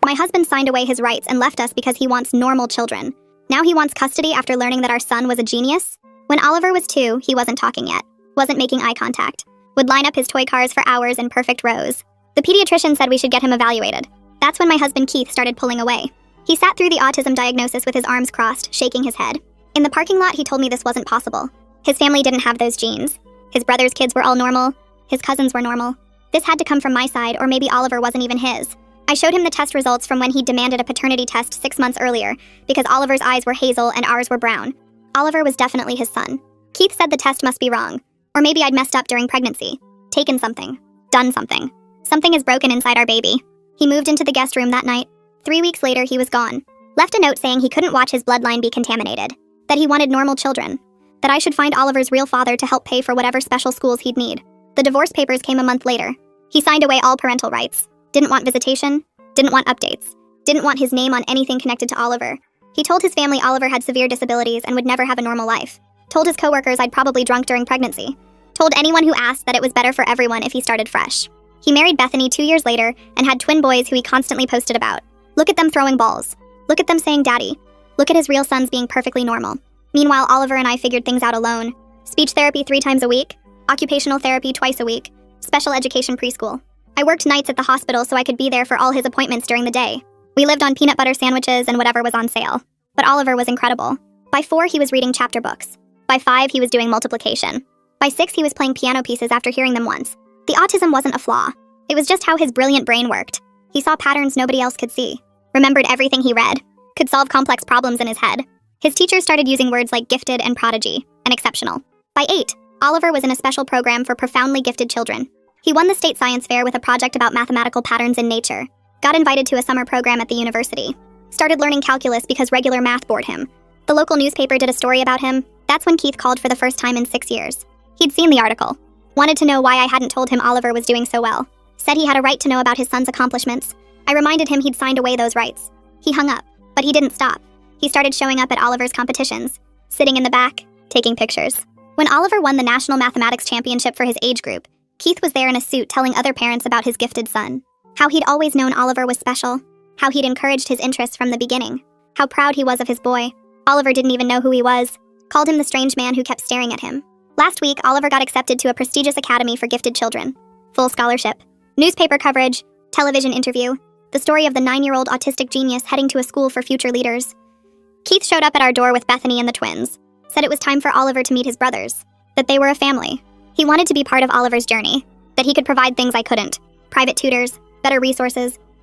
My husband signed away his rights and left us because he wants normal children. Now he wants custody after learning that our son was a genius? When Oliver was 2, he wasn't talking yet, wasn't making eye contact, would line up his toy cars for hours in perfect rows. The pediatrician said we should get him evaluated. That's when my husband Keith started pulling away. He sat through the autism diagnosis with his arms crossed, shaking his head. In the parking lot, he told me this wasn't possible. His family didn't have those genes. His brother's kids were all normal. His cousins were normal. This had to come from my side, or maybe Oliver wasn't even his. I showed him the test results from when he demanded a paternity test 6 months earlier, because Oliver's eyes were hazel and ours were brown. Oliver was definitely his son. Keith said the test must be wrong. Or maybe I'd messed up during pregnancy. Taken something. Done something. Something is broken inside our baby. He moved into the guest room that night. 3 weeks later, he was gone. Left a note saying he couldn't watch his bloodline be contaminated. That he wanted normal children. That I should find Oliver's real father to help pay for whatever special schools he'd need. The divorce papers came a month later. He signed away all parental rights. Didn't want visitation. Didn't want updates. Didn't want his name on anything connected to Oliver. He told his family Oliver had severe disabilities and would never have a normal life. Told his coworkers I'd probably drunk during pregnancy. Told anyone who asked that it was better for everyone if he started fresh. He married Bethany 2 years later and had twin boys who he constantly posted about. Look at them throwing balls. Look at them saying daddy. Look at his real sons being perfectly normal. Meanwhile, Oliver and I figured things out alone. Speech therapy 3 times a week. Occupational therapy twice a week. Special education preschool. I worked nights at the hospital so I could be there for all his appointments during the day. We lived on peanut butter sandwiches and whatever was on sale. But Oliver was incredible. By 4, he was reading chapter books. By 5, he was doing multiplication. By 6, he was playing piano pieces after hearing them once. The autism wasn't a flaw. It was just how his brilliant brain worked. He saw patterns nobody else could see. Remembered everything he read. Could solve complex problems in his head. His teachers started using words like gifted and prodigy, and exceptional. By 8, Oliver was in a special program for profoundly gifted children. He won the state science fair with a project about mathematical patterns in nature. Got invited to a summer program at the university. Started learning calculus because regular math bored him. The local newspaper did a story about him. That's when Keith called for the first time in 6 years. He'd seen the article. Wanted to know why I hadn't told him Oliver was doing so well. Said he had a right to know about his son's accomplishments. I reminded him he'd signed away those rights. He hung up, but he didn't stop. He started showing up at Oliver's competitions. Sitting in the back, taking pictures. When Oliver won the National Mathematics Championship for his age group, Keith was there in a suit telling other parents about his gifted son. How he'd always known Oliver was special. How he'd encouraged his interests from the beginning. How proud he was of his boy. Oliver didn't even know who he was. Called him the strange man who kept staring at him. Last week, Oliver got accepted to a prestigious academy for gifted children. Full scholarship. Newspaper coverage. Television interview. The story of the 9-year-old autistic genius heading to a school for future leaders. Keith showed up at our door with Bethany and the twins. Said it was time for Oliver to meet his brothers. That they were a family. He wanted to be part of Oliver's journey. That he could provide things I couldn't. Private tutors, better resources,